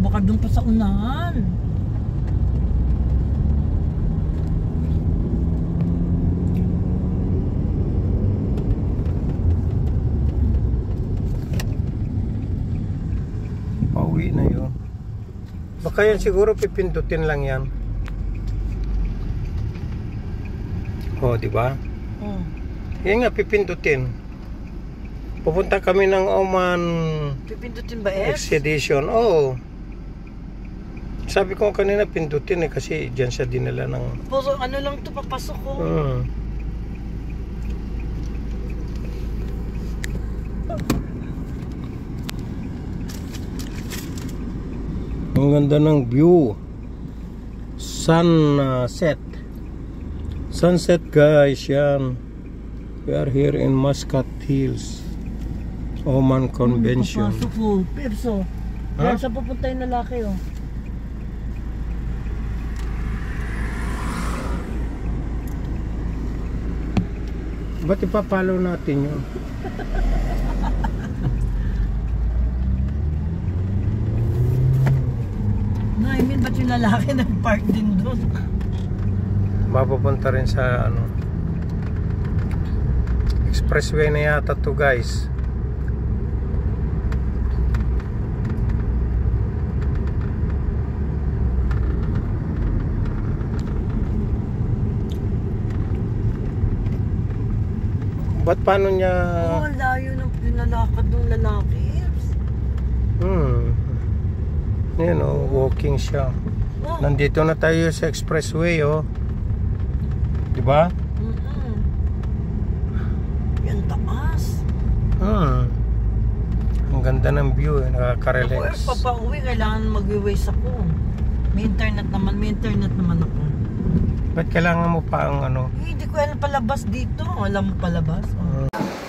baka doon pa sa unahan. Pauwi na yun. Baka yan siguro pipindutin lang yan. Oh, di ba? Oh. Yan nga pipindutin. Pupunta kami ng Oman. Pipindutin ba X? Expedition. Oh. Sabi ko kanina pindutin kasi diyan siya dinala ng Puro ano lang to, papasok ko. Ang ganda ng view. Sunset. Sunset guys, yan. We are here in Muscat Hills, Oman Convention. Papasok ko, Perso. Yan sa pupunta yung lalaki oh. Ba't ipapalo natin yun? I mean, ba't yung lalaki nag-park din doon? Mapupunta rin sa ano expressway na yata to guys. Ba't paano niya Oh, ang layo ng pinalakad ng lalaki. you know, walking siya. Oh. Nandito na tayo sa expressway oh. Diba? Yan taas. Ang ganda ng view eh, Ako nakaka-relax. papauwi, kailangan mag-waste ako. May internet naman ako. Ba't kailangan mo pa ang ano? Hindi ko alam palabas dito. Alam mo palabas? Oh.